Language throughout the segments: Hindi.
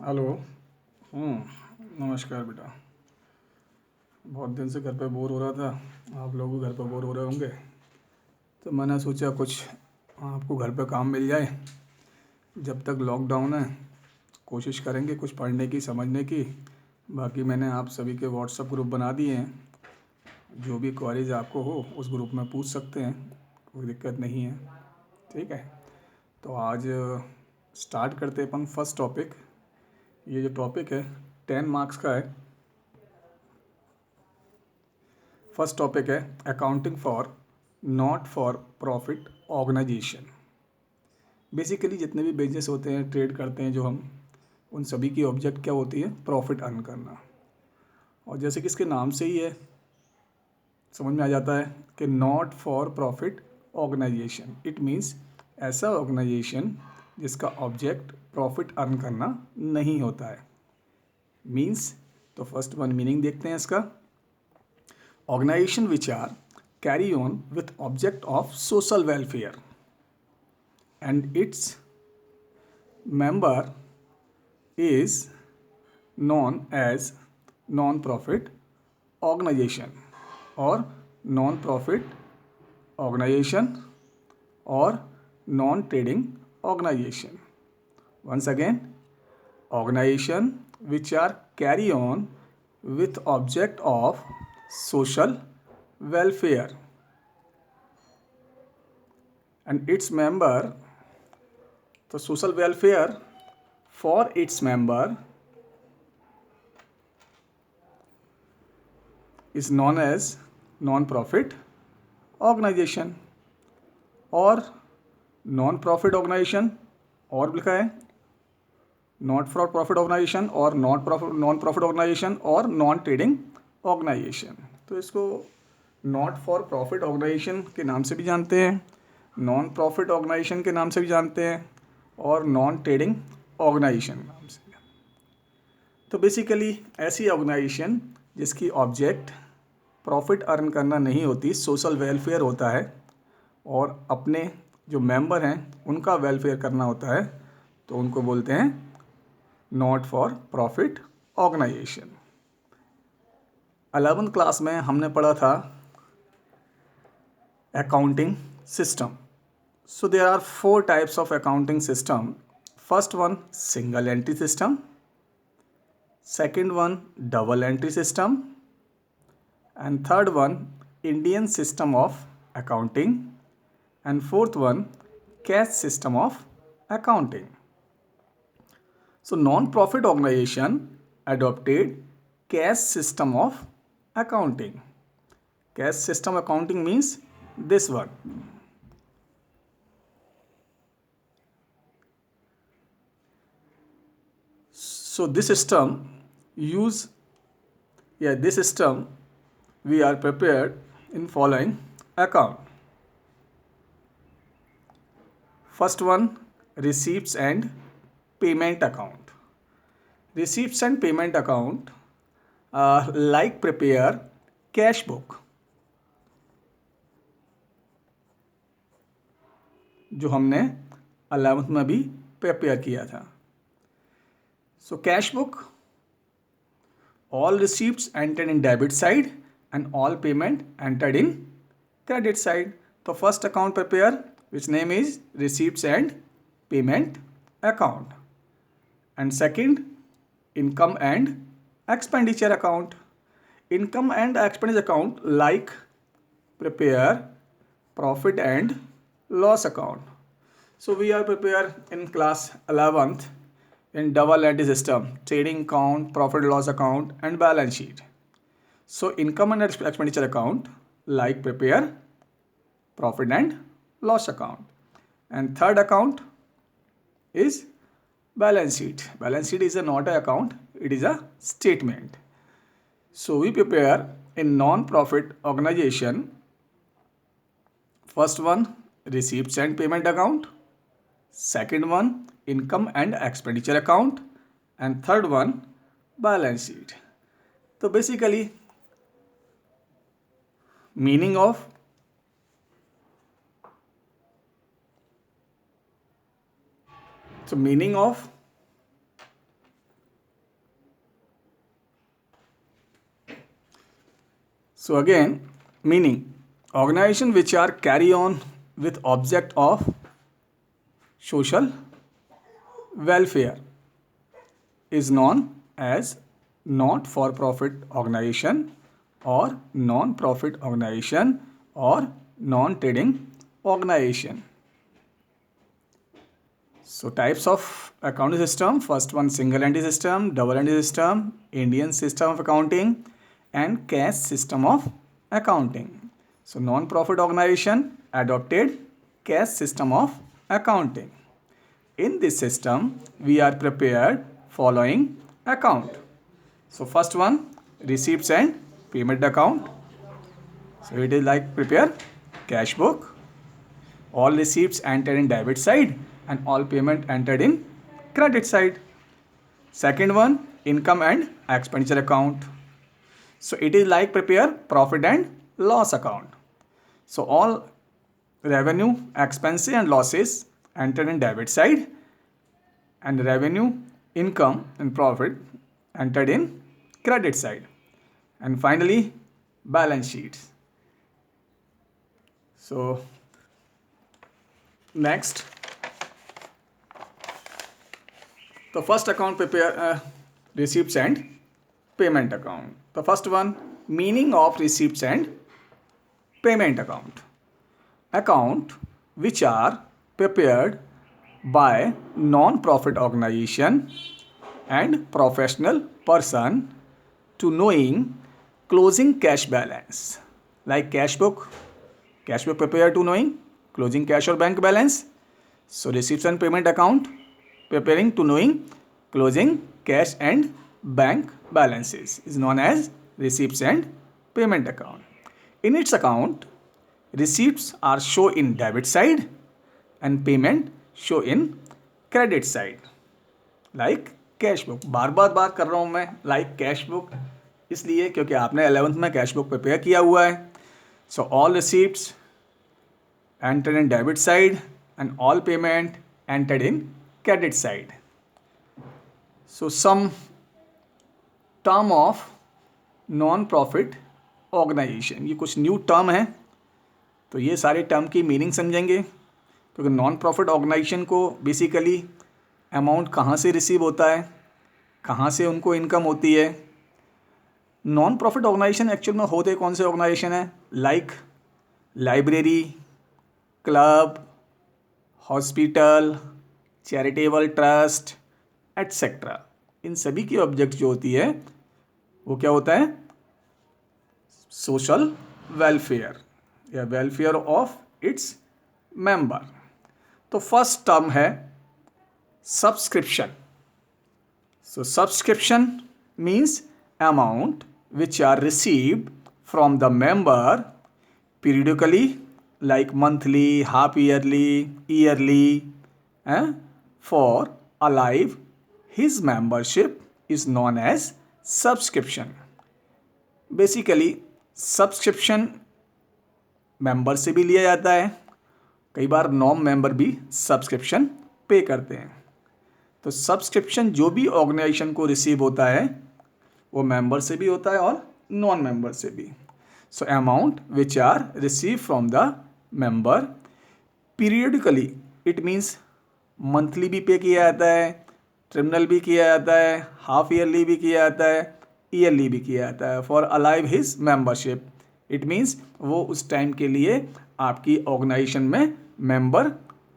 हेलो। नमस्कार बेटा। बहुत दिन से घर पे बोर हो रहा था, आप लोग भी घर पे बोर हो रहे होंगे, तो मैंने सोचा कुछ आपको घर पे काम मिल जाए। जब तक लॉकडाउन है कोशिश करेंगे कुछ पढ़ने की, समझने की। बाकी मैंने आप सभी के व्हाट्सएप ग्रुप बना दिए हैं, जो भी क्वेरीज आपको हो उस ग्रुप में पूछ सकते हैं, कोई दिक्कत नहीं है। ठीक है, तो आज स्टार्ट करते हैं अपन फर्स्ट टॉपिक। ये जो टॉपिक है 10 मार्क्स का है। फर्स्ट टॉपिक है accounting for not for profit organisation. Basically जितने भी बिजनेस होते हैं, ट्रेड करते हैं जो हम, उन सभी की ऑब्जेक्ट क्या होती है? प्रॉफिट अर्न करना। और जैसे कि इसके नाम से ही है, समझ में आ जाता है कि not for profit organisation. It means ऐसा ऑर्गेनाइजेशन जिसका ऑब्जेक्ट प्रॉफिट अर्न करना नहीं होता है। मीन्स, तो फर्स्ट वन मीनिंग देखते हैं इसका। Organization which are carry on with object of social welfare and its member is known as non-profit organization or non-profit organization or non-trading organization. Once again, organization which are carry on with object of social welfare and its member, the social welfare for its member is known as non-profit organization और non-profit organization और लिखा है नॉट फॉर प्रॉफिट ऑर्गेनाइजेशन और नॉन प्रॉफिट ऑर्गेनाइजेशन और नॉन ट्रेडिंग ऑर्गेनाइजेशन। तो इसको नॉट फॉर प्रॉफिट ऑर्गेनाइजेशन के नाम से भी जानते हैं, नॉन प्रॉफिट ऑर्गेनाइजेशन के नाम से भी जानते हैं और नॉन ट्रेडिंग ऑर्गेनाइजेशन नाम से। तो बेसिकली ऐसी ऑर्गेनाइजेशन जिसकी ऑब्जेक्ट प्रॉफिट अर्न करना नहीं होती, सोशल वेलफेयर होता है और अपने जो मेंबर हैं उनका वेलफेयर करना होता है, तो उनको बोलते हैं not for profit organisation. 11th class में हमने पढ़ा था accounting system. So there are 4 types of accounting system. First one single entry system, second one double entry system, and third one Indian system of accounting, and fourth one cash system of accounting. So non-profit organization adopted cash system of accounting. Cash system accounting means this one. So this system this system we are prepared in following account. First one, receipts and payment account. Receipts and payment account like prepare cash book, जो हमने 11th में भी प्रिपेयर किया था. So cash book, all receipts entered in debit side and all payment entered in credit side. So first account prepare, which name is receipts and payment account, and second income and expenditure account. Income and expenditure account like prepare profit and loss account. So we are prepared in class 11th in double entry system, trading account, profit loss account and balance sheet. So income and expenditure account like prepare profit and loss account, and third account is balance sheet. Balance sheet is not an account, it is a statement. So we prepare in non-profit organization. First one, receipts and payment account, second one, income and expenditure account, and third one, balance sheet. So basically meaning of So again, meaning organization which are carry on with object of social welfare is known as not for profit organization or non-profit organization or non-trading organization. So types of accounting system, first one single entity system, double entity system, Indian system of accounting and cash system of accounting. So non-profit organization adopted cash system of accounting. In this system we are prepared following account. So first one, receipts and payment account. So it is like prepare cash book, all receipts entered in debit side and all payment entered in credit side. Second one, income and expenditure account. So it is like prepare profit and loss account. So all revenue, expenses and losses entered in debit side and revenue, income and profit entered in credit side. And finally balance sheets. So next, the first account prepare receipts and payment account. The first one, meaning of receipts and payment account. Account which are prepared by non-profit organization and professional person to knowing closing cash balance, like cash book prepared to knowing closing cash or bank balance. So receipts and payment account preparing to knowing closing cash and bank balances is known as receipts and payment account. In its account, receipts are shown in debit side and payment show in credit side, like cash book. बार बात कर रहा हूँ मैं लाइक कैश बुक इसलिए क्योंकि आपने 11th में कैश बुक प्रिपेयर किया हुआ है. So all receipts entered in debit side and all payment entered in credit side. So some term of non-profit organization, ये कुछ न्यू टर्म है तो ये सारे टर्म की मीनिंग समझेंगे क्योंकि नॉन प्रॉफिट ऑर्गेनाइजेशन को बेसिकली अमाउंट कहाँ से रिसीव होता है, कहाँ से उनको इनकम होती है. नॉन प्रॉफिट ऑर्गेनाइजेशन एक्चुअल में होते कौन से ऑर्गेनाइजेशन है, like library, club, hospital, charitable trust etcetera. इन सभी की ऑब्जेक्ट जो होती है वो क्या होता है, सोशल वेलफेयर या वेलफेयर ऑफ इट्स मेंबर. तो फर्स्ट टर्म है subscription. So subscription means amount which are received from the member periodically, like monthly, half yearly, yearly, for alive. His membership is known as subscription. Basically subscription member से भी लिया जाता है, कई बार नॉन मेंबर भी सब्सक्रिप्शन पे करते हैं. तो सब्सक्रिप्शन जो भी ऑर्गेनाइजेशन को रिसीव होता है वो मेंबर से भी होता है और नॉन मेंबर से भी. So amount which are receive from the member periodically, it means monthly भी पे किया जाता है, ट्रिमिनल भी किया जाता है, हाफ ईयरली भी किया जाता है, ईयरली भी किया जाता है. For alive his membership, it means वो उस टाइम के लिए आपकी ऑर्गेनाइजेशन में मेंबर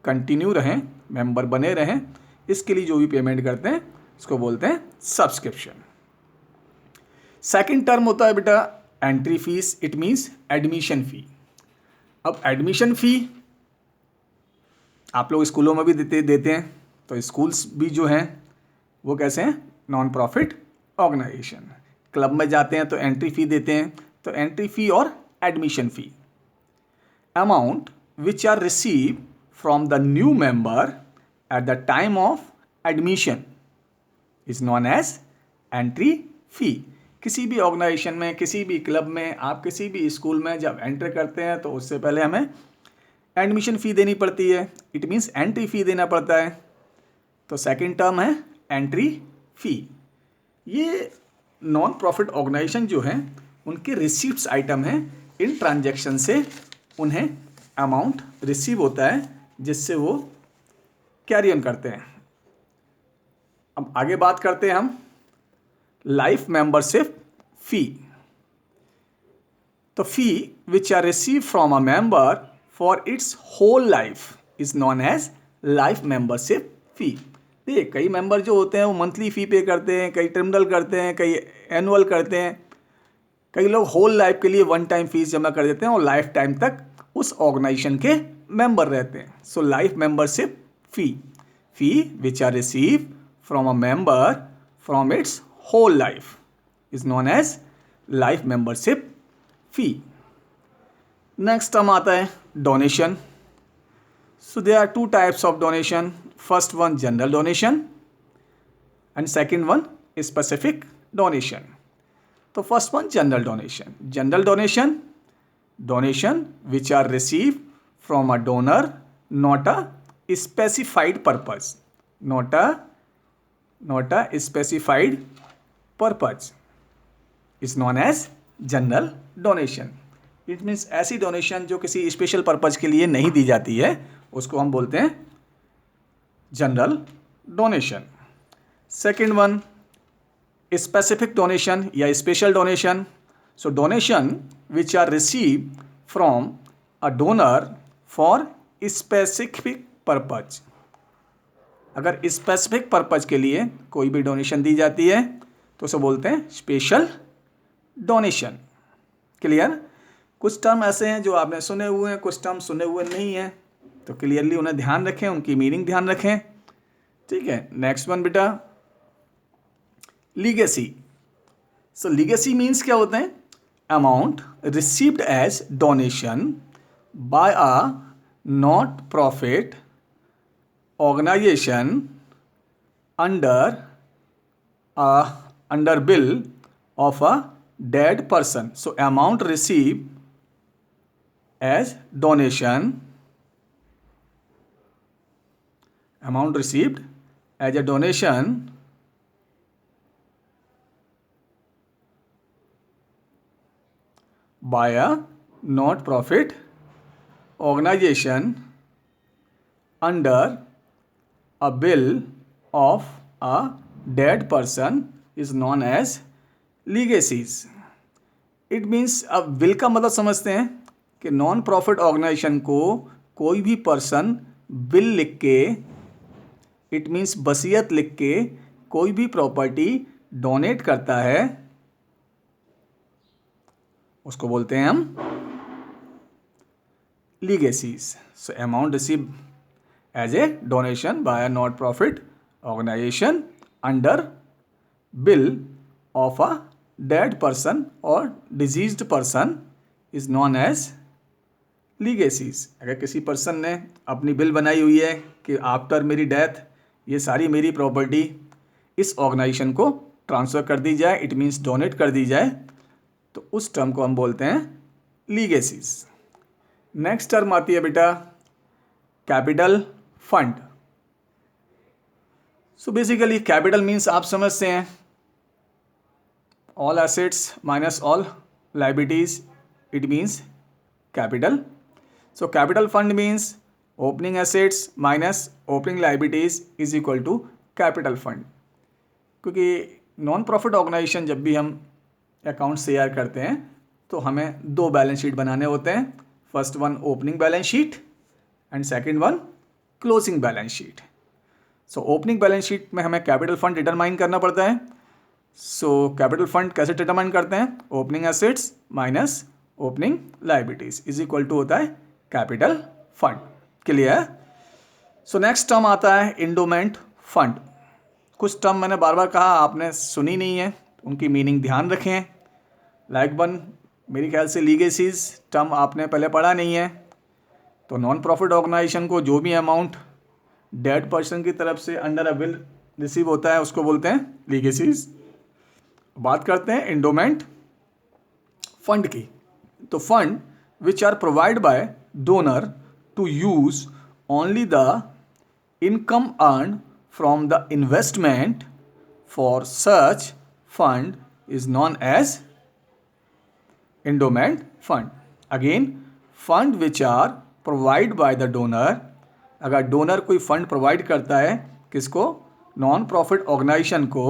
कंटिन्यू रहें, मेंबर बने रहें, इसके लिए जो भी पेमेंट करते हैं उसको बोलते हैं सब्सक्रिप्शन. सेकेंड टर्म होता है बेटा entry fees. It means admission फ़ी. अब एडमिशन फ़ी आप लोग स्कूलों में भी देते हैं. तो स्कूल्स भी जो हैं वो कैसे हैं, नॉन प्रॉफिट ऑर्गेनाइजेशन. क्लब में जाते हैं तो एंट्री फ़ी देते हैं. तो एंट्री फ़ी और admission fee, amount which are receive from the new member at the time of admission is known as entry fee. किसी भी ऑर्गेनाइजेशन में, किसी भी क्लब में, आप किसी भी स्कूल में जब एंटर करते हैं तो उससे पहले हमें एडमिशन फ़ी देनी पड़ती है. इट मीन्स एंट्री फ़ी देना पड़ता है. तो सेकंड टर्म है एंट्री फ़ी. ये नॉन प्रॉफिट ऑर्गेनाइजेशन जो हैं उनके रिसीप्ट्स आइटम हैं, इन ट्रांजैक्शन से उन्हें अमाउंट रिसीव होता है जिससे वो कैरी ऑन करते हैं। अब आगे बात करते हैं हम लाइफ मेंबरशिप फी। तो fee which are receive from a member for its whole life is known as life membership fee. देखिए कई मेंबर जो होते हैं वो मंथली फ़ी पे करते हैं, कई टर्मिनल करते हैं, कई एनुअल करते हैं, कई लोग होल लाइफ के लिए वन टाइम फीस जमा कर देते हैं और लाइफ टाइम तक उस ऑर्गेनाइजेशन के मेंबर रहते हैं। So life membership fee which are receive from a member from its whole life is known as life membership fee. Next term आता है donation. So there are two types of donation. First one general donation and second one specific donation. So first one general donation. General donation which are received from a donor, not a specified purpose. Not a specified purpose is known as general donation. It means ऐसी डोनेशन जो किसी स्पेशल पर्पज़ के लिए नहीं दी जाती है उसको हम बोलते हैं general donation. Second one specific donation या special donation. So donation which are receive from a donor for specific purpose. अगर स्पेसिफिक पर्पज के लिए कोई भी डोनेशन दी जाती है तो उसे बोलते हैं स्पेशल डोनेशन। क्लियर? कुछ टर्म ऐसे हैं जो आपने सुने हुए हैं, कुछ टर्म सुने हुए नहीं हैं, तो क्लियरली उन्हें ध्यान रखें, उनकी मीनिंग ध्यान रखें। ठीक है, नेक्स्ट वन बेटा लीगेसी। सो लीगेसी मीन्स क्या होते हैं? Amount received as donation by a not profit organisation under bill of a dead person. So amount receive as donation, amount received as a donation by a not profit organization under a bill of a dead person is known as legacies. It means अब बिल का मतलब समझते हैं कि नॉन प्रॉफिट ऑर्गेनाइजेशन को कोई भी पर्सन बिल लिख के, इट मीन्स वसीयत लिख के कोई भी प्रॉपर्टी डोनेट करता है उसको बोलते हैं हम legacies. So amount receive as a donation by a not profit organisation under bill of a dead person और deceased person is known as legacies. अगर किसी पर्सन ने अपनी बिल बनाई हुई है कि आफ्टर मेरी डेथ ये सारी मेरी प्रॉपर्टी इस ऑर्गेनाइजेशन को ट्रांसफ़र कर दी जाए, इट मीन्स डोनेट कर दी जाए, तो उस टर्म को हम बोलते हैं लीगेसीज। नेक्स्ट टर्म आती है बेटा capital fund. So basically capital means आप समझते हैं all assets minus all liabilities, it means capital. So capital fund means opening assets minus opening liabilities is equal to capital fund। क्योंकि नॉन प्रॉफिट ऑर्गेनाइजेशन जब भी हम अकाउंट तैयार करते हैं तो हमें दो बैलेंस शीट बनाने होते हैं। First one opening balance sheet and second one closing balance sheet. So opening balance sheet में हमें कैपिटल फंड डिटरमाइन करना पड़ता है। सो कैपिटल फंड कैसे डिटरमाइन करते हैं? Opening assets minus opening liabilities is equal to होता है capital fund. Clear? So next term आता है इंडोमेंट फंड। कुछ टर्म मैंने बार बार कहा आपने सुनी नहीं है, उनकी मीनिंग ध्यान रखें। लाइक वन मेरे ख्याल से लीगेसीज टर्म आपने पहले पढ़ा नहीं है। तो नॉन प्रॉफिट ऑर्गेनाइजेशन को जो भी अमाउंट डेड पर्सन की तरफ से अंडर अ बिल रिसीव होता है उसको बोलते हैं लीगेसीज। बात करते हैं इंडोमेंट फंड की। तो fund which are provided by donor to use only the income earned from the investment for such fund is known as endowment fund. Again, fund which are provided by the donor. अगर डोनर कोई फंड प्रोवाइड करता है किसको, नॉन प्रॉफिट ऑर्गेनाइजेशन को,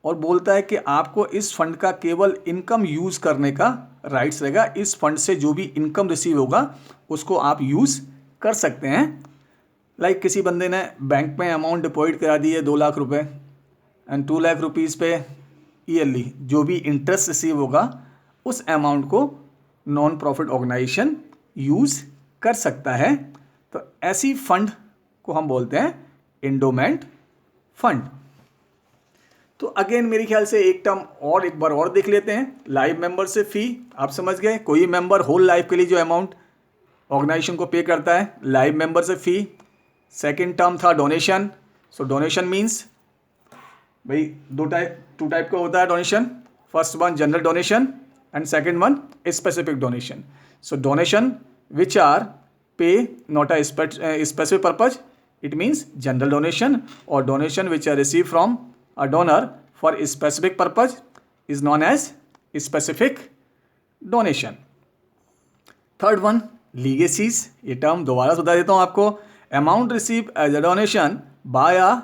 और बोलता है कि आपको इस फंड का केवल इनकम यूज़ करने का राइट्स रहेगा, इस फंड से जो भी इनकम रिसीव होगा उसको आप यूज़ कर सकते हैं. लाइक किसी बंदे ने बैंक में अमाउंट डिपॉजिट करा दी है 2 लाख रुपए एंड 2 लाख रुपीज़ पे ईयरली जो भी इंटरेस्ट रिसीव होगा उस अमाउंट को नॉन प्रॉफिट ऑर्गेनाइजेशन यूज़ कर सकता है. तो ऐसी फंड को हम बोलते हैं एंडोमेंट फंड. तो अगेन मेरे ख्याल से एक टर्म और एक बार और देख लेते हैं, लाइव मेंबरशिप फी. आप समझ गए, कोई मेंबर होल लाइफ के लिए जो अमाउंट ऑर्गेनाइजेशन को पे करता है, life membership fee. Second term था डोनेशन. सो डोनेशन मीन्स भाई टू टाइप का होता है donation. First one general donation and second one specific donation. So donation which are pay not a specific purpose, it means general donation. और donation which are receive from a donor for specific purpose is known as specific donation. Third one legacies. ये टर्म दोबारा से बता देता हूँ आपको. Amount receive as a donation by a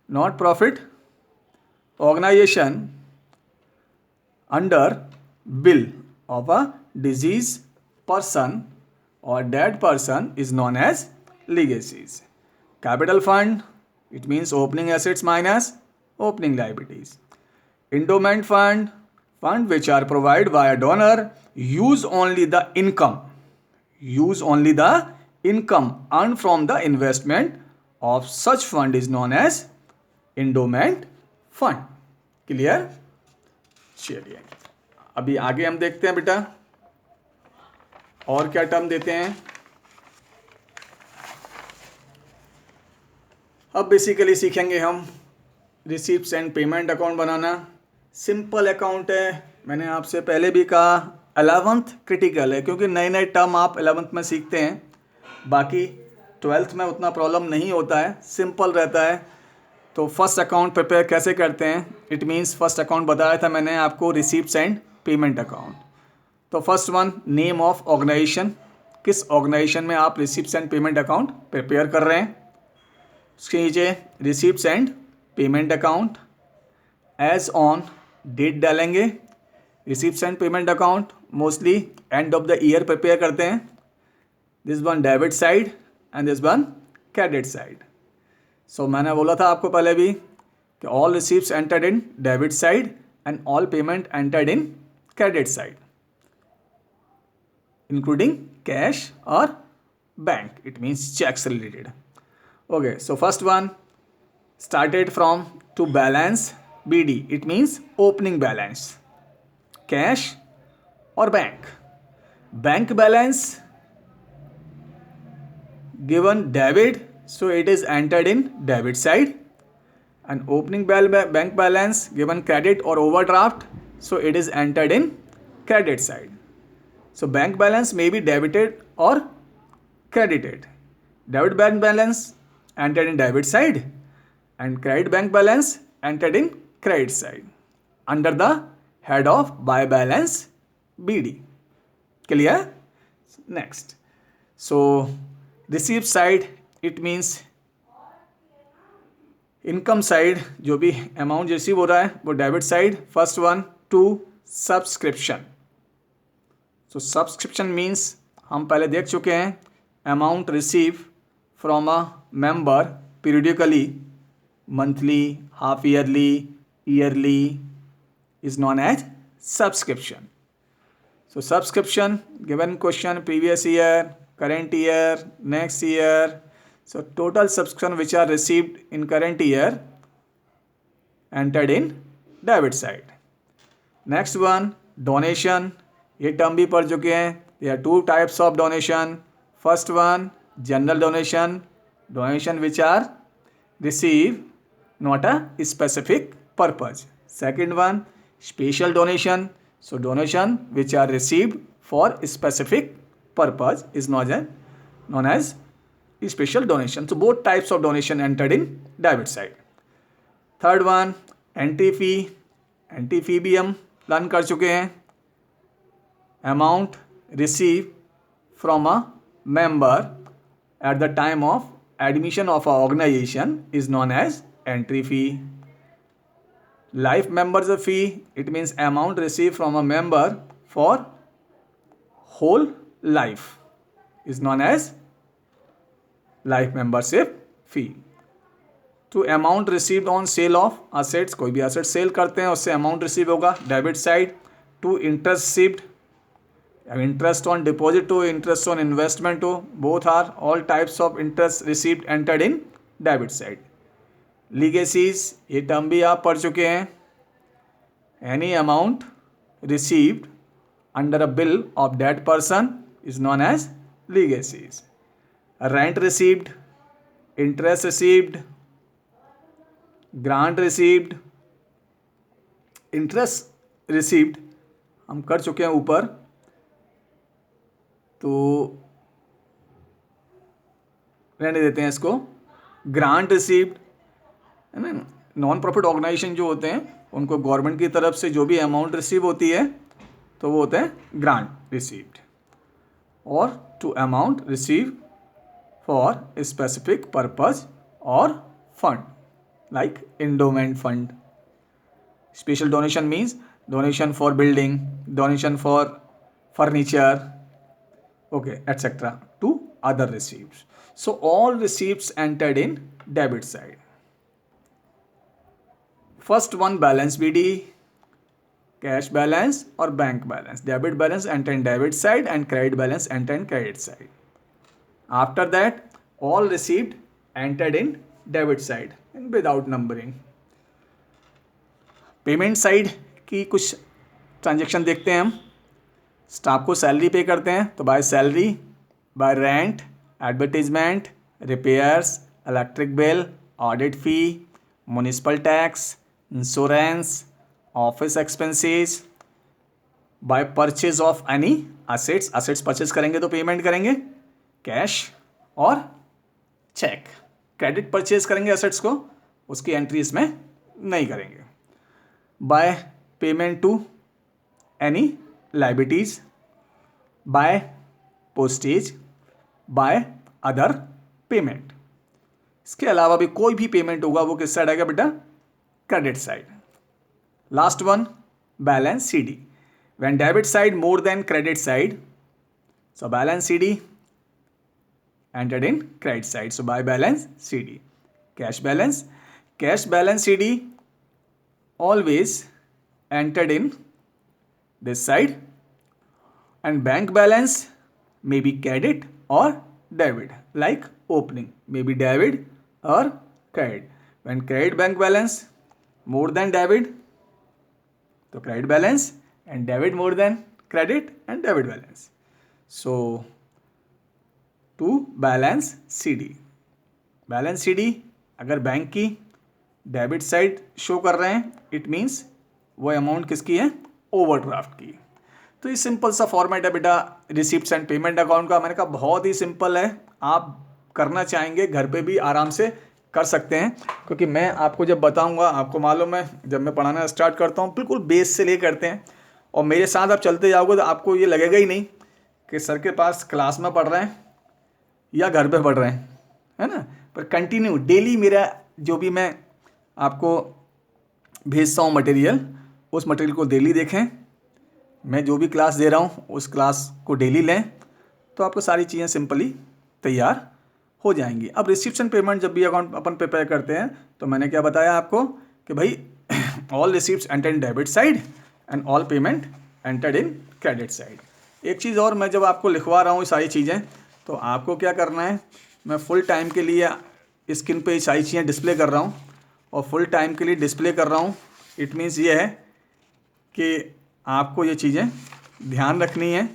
not profit organization under bill of a deceased person or dead person is known as legacies. Capital fund, it means opening assets minus opening liabilities. Endowment fund, fund which are provided by a donor, use only the income earned from the investment of such fund is known as endowment fund. Clear. चलिए अभी आगे हम देखते हैं बेटा और क्या टर्म देते हैं. अब बेसिकली सीखेंगे हम receipts and payment account banana. Simple account है, मैंने आपसे पहले भी कहा 11th क्रिटिकल है क्योंकि नए नए टर्म आप 11th में सीखते हैं, बाकी 12th में उतना प्रॉब्लम नहीं होता है, सिंपल रहता है. तो फर्स्ट अकाउंट प्रिपेयर कैसे करते हैं, इट मीन्स फर्स्ट अकाउंट बताया था मैंने आपको रिसीप्ट्स एंड पेमेंट अकाउंट. तो first one name of organisation, किस ऑर्गेनाइजेशन में आप receipts and payment account prepare कर रहे हैं. उसके नीचे receipts and payment account as on date डालेंगे. Receipts and payment account mostly end of the year prepare करते हैं. This one debit side and this one credit side. So मैंने बोला था आपको पहले भी कि all receipts entered in debit side and all payment entered in credit side including cash और bank, it means cheques related. Okay, so first one started from to balance BD, it means opening balance, cash और bank. Bank balance given debit, so it is entered in debit side, and opening bank balance given credit or overdraft, so it is entered in credit side. So bank balance may be debited or credited. Debit bank balance entered in debit side and credit bank balance entered in credit side under the head of buy balance BD. Clear? Next, so receipt side, it means income side, जो भी अमाउंट रिसीव हो रहा है वो debit side. First one to subscription. So subscription means हम पहले देख चुके हैं, amount receive from a member periodically, monthly, half yearly is known as subscription. So subscription given question previous year, current year, next year. So total subscription which are received in current year entered in debit side. Next one donation. ये टर्म भी पढ़ चुके हैं. There are 2 types of donation. First one general donation, donation which are received not a specific purpose. Second one special donation. So donation which are received for specific purpose is known as special donation. So both types of donation entered in debit side. Third one entry fee. Entry fee भी हम लर्न कर चुके हैं. amount received from a member at the time of admission of a organization is known as entry fee. Life membership fee, it means amount received from a member for whole life is known as life membership fee. To amount received on sale of assets, कोई भी asset सेल करते हैं उससे amount receive होगा debit side. To interest received, interest on deposit to interest on investment to, both are all types of interest received entered in debit side. Legacies, ये टर्म भी आप पढ़ चुके हैं. Any amount received under a bill of that person is known as legacies. Rent received, interest received, grant received, interest received हम कर चुके हैं ऊपर, तो रहने देते हैं इसको. ग्रांट रिसीव्ड है ना, नॉन प्रॉफिट ऑर्गेनाइजेशन जो होते हैं उनको गवर्नमेंट की तरफ से जो भी अमाउंट रिसीव होती है तो वो होते हैं ग्रांट रिसीव्ड. और to amount receive for specific purpose और fund like endowment fund. Special donation means donation for building, donation for furniture, okay, etc. to other receipts. So all receipts entered in debit side. First one, balance BD, cash balance or bank balance. Debit balance enter in debit side and credit balance enter in credit side. After that, all received entered in debit side and without numbering. Payment side की कुछ ट्रांजेक्शन देखते हैं हम. स्टाफ को सैलरी पे करते हैं तो by salary, bye rent, advertisement, repairs, electric bill, audit fee, municipal tax, insurance, office expenses, by purchase of any assets. Assets purchase करेंगे तो पेमेंट करेंगे कैश और चेक. क्रेडिट परचेज करेंगे असेट्स को, उसकी एंट्री इसमें नहीं करेंगे. by payment to any liabilities, by postage, by other payment. इसके अलावा भी कोई भी पेमेंट होगा वो किस साइड आएगा बेटा? Credit side. Last one, balance CD. When debit side more than credit side, so balance CD entered in credit side, so by balance CD. Cash balance CD always entered in this side, and bank balance may be credit or debit, like opening may be debit or credit. When credit bank balance more than debit, so credit balance, and debit more than credit and debit balance. So to balance CD, balance CD अगर बैंक की डेबिट साइड शो कर रहे हैं इट मीन्स वो अमाउंट किसकी है? ओवरड्राफ्ट की. तो ये सिंपल सा फॉर्मेट है बेटा रिसिप्ट्स एंड पेमेंट अकाउंट का. मैंने कहा बहुत ही सिंपल है, आप करना चाहेंगे घर पे भी आराम से कर सकते हैं, क्योंकि मैं आपको जब बताऊंगा, आपको मालूम है जब मैं पढ़ाना स्टार्ट करता हूँ बिल्कुल बेस से ले करते हैं, और मेरे साथ आप चलते जाओगे तो आपको ये लगेगा ही नहीं कि सर के पास क्लास में पढ़ रहे हैं या घर पे पढ़ रहे हैं, है ना. पर कंटिन्यू डेली मेरा जो भी मैं आपको भेजता हूँ मटेरियल, उस मटेरियल को डेली देखें. मैं जो भी क्लास दे रहा हूँ उस क्लास को डेली लें तो आपको सारी चीज़ें सिंपली तैयार हो जाएंगी. अब रिसिप्ट्स एंड पेमेंट जब भी अकाउंट अपन प्रिपेयर करते हैं तो मैंने क्या बताया आपको कि भाई all receipts entered in debit side and all payment entered in credit side. एक चीज़ और, मैं जब आपको लिखवा रहा हूँ सारी चीज़ें तो आपको क्या करना है, मैं फुल टाइम के लिए स्क्रीन पे सारी चीज़ें डिस्प्ले कर रहा हूँ, और फुल टाइम के लिए डिस्प्ले कर रहा हूँ. इट मीन्स ये है कि आपको ये चीज़ें ध्यान रखनी है,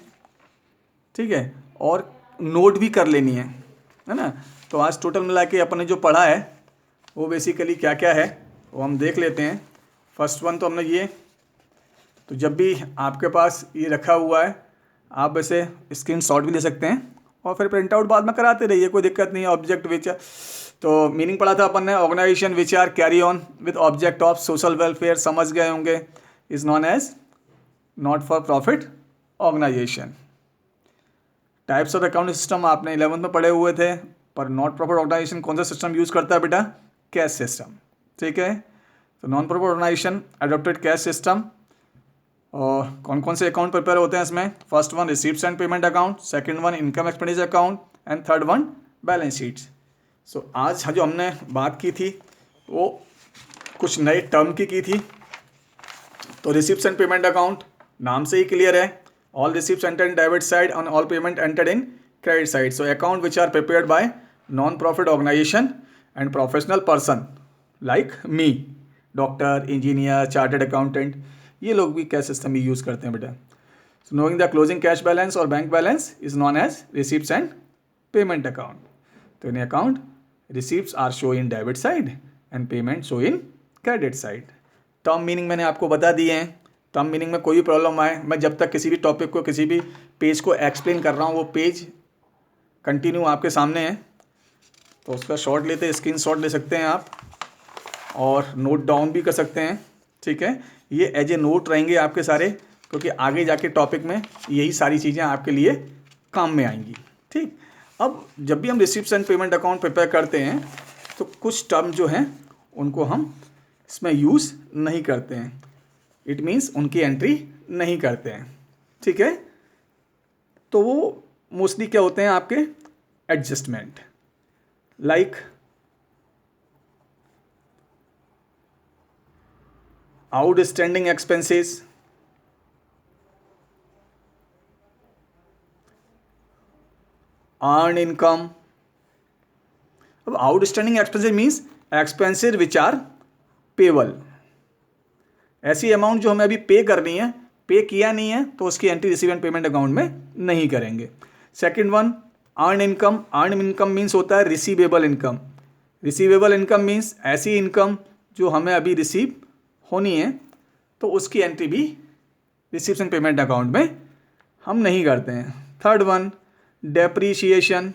ठीक है, और नोट भी कर लेनी है ना. तो आज टोटल मिला के अपन ने जो पढ़ा है वो बेसिकली क्या क्या है वो हम देख लेते हैं. फर्स्ट वन तो हमने ये, तो जब भी आपके पास ये रखा हुआ है आप वैसे स्क्रीन शॉट भी ले सकते हैं और फिर प्रिंट आउट बाद में कराते रहिए, कोई दिक्कत नहीं है. ऑब्जेक्ट विच, तो मीनिंग पढ़ा था अपन ने, organisation which are carry on with object of social welfare, समझ गए होंगे, is known as not for profit organisation. Types of accounting system आपने 11th में पढ़े हुए थे, पर नॉट प्रॉफिट ऑर्गेनाइजेशन कौन सा सिस्टम यूज़ करता है बेटा? Cash system. ठीक है, तो non profit organisation adopted cash system. और कौन कौन से अकाउंट प्रिपेयर होते हैं इसमें? First one receipts and payment account, second one income expenditure account and third one balance sheets. सो आज जो हमने बात की थी वो कुछ नए टर्म की थी। तो रिसिप्ट्स एंड पेमेंट अकाउंट नाम से ही क्लियर है, all receipts entered in debit side and all payment entered in credit side. So account which are prepared by non profit organisation and professional person like me, doctor, engineer, chartered accountant, ये लोग भी कैश सिस्टम ही यूज़ करते हैं बेटा। So knowing the closing cash balance और bank balance is known as receipts and payment account. तो in account receipts are show in debit side and payment show in credit side. Term meaning मैंने आपको बता दिए हैं। टर्म मीनिंग में कोई भी प्रॉब्लम आए, मैं जब तक किसी भी टॉपिक को, किसी भी पेज को एक्सप्लेन कर रहा हूँ, वो पेज कंटिन्यू आपके सामने है, तो उसका शॉट लेते, स्क्रीन शॉट ले सकते हैं आप और नोट डाउन भी कर सकते हैं। ठीक है, ये एज ए नोट रहेंगे आपके सारे, क्योंकि आगे जाके टॉपिक में यही सारी चीज़ें आपके लिए काम में आएंगी। ठीक, अब जब भी हम receipts and payment account prepare करते हैं तो कुछ टर्म जो हैं उनको हम इसमें यूज़ नहीं करते हैं, इट मीन्स उनकी एंट्री नहीं करते हैं। ठीक है, तो वो मोस्टली क्या होते हैं आपके? Adjustment, like outstanding expenses, earn income. अब outstanding expenses means expenses which are payable, ऐसी अमाउंट जो हमें अभी पे करनी है, पे किया नहीं है, तो उसकी entry receive and payment account में नहीं करेंगे। Second one earn income. Earn income means होता है receivable income. Receivable income means ऐसी इनकम जो हमें अभी रिसीव होनी है, तो उसकी एंट्री भी रिसीव्स एंड पेमेंट अकाउंट में हम नहीं करते हैं। Third one depreciation.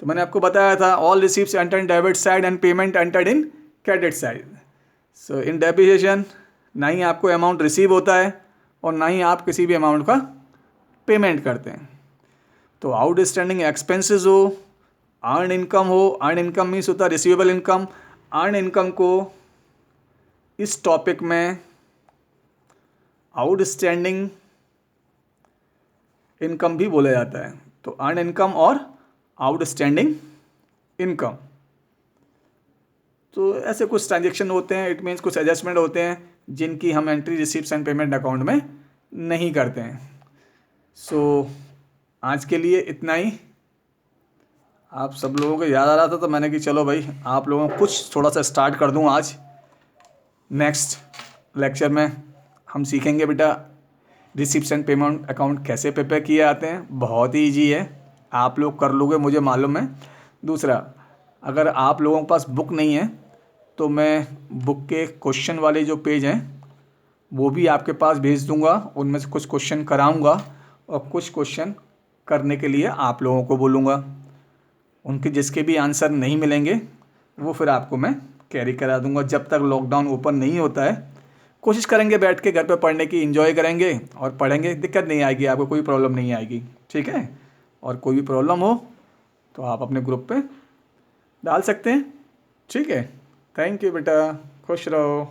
तो मैंने आपको बताया था all receives entered in debit side and payment entered in credit side. So in depreciation ना ही आपको अमाउंट रिसीव होता है और ना ही आप किसी भी अमाउंट का पेमेंट करते हैं। तो आउटस्टैंडिंग एक्सपेंसेस हो, अर्न इनकम हो, अर्न इनकम मीन्स होता है रिसीवेबल इनकम। अर्न इनकम को इस टॉपिक में आउटस्टैंडिंग इनकम भी बोला जाता है। तो अर्न इनकम और आउटस्टैंडिंग इनकम, तो ऐसे कुछ ट्रांजेक्शन होते हैं, इट मीन्स कुछ एडजस्टमेंट होते हैं जिनकी हम entry receipts and payment account में नहीं करते हैं। सो आज के लिए इतना ही। आप सब लोगों को याद आ रहा था तो मैंने कि चलो भाई आप लोगों को कुछ थोड़ा सा स्टार्ट कर दूं आज। नेक्स्ट लेक्चर में हम सीखेंगे बेटा रिसिप्ट्स एंड पेमेंट अकाउंट कैसे प्रिपेयर किए जाते हैं। बहुत ही ईजी है, आप लोग कर लोगे मुझे मालूम है। दूसरा, अगर आप लोगों के पास बुक नहीं है तो मैं बुक के क्वेश्चन वाले जो पेज हैं वो भी आपके पास भेज दूंगा, उनमें से कुछ क्वेश्चन कराऊंगा और कुछ क्वेश्चन करने के लिए आप लोगों को बोलूँगा। उनके जिसके भी आंसर नहीं मिलेंगे वो फिर आपको मैं कैरी करा दूंगा। जब तक लॉकडाउन ओपन नहीं होता है कोशिश करेंगे बैठ के घर पे पढ़ने की, एंजॉय करेंगे और पढ़ेंगे, दिक्कत नहीं आएगी, आपको कोई प्रॉब्लम नहीं आएगी। ठीक है, और कोई भी प्रॉब्लम हो तो आप अपने ग्रुप पे डाल सकते हैं। ठीक है, थैंक यू बेटा, खुश रहो।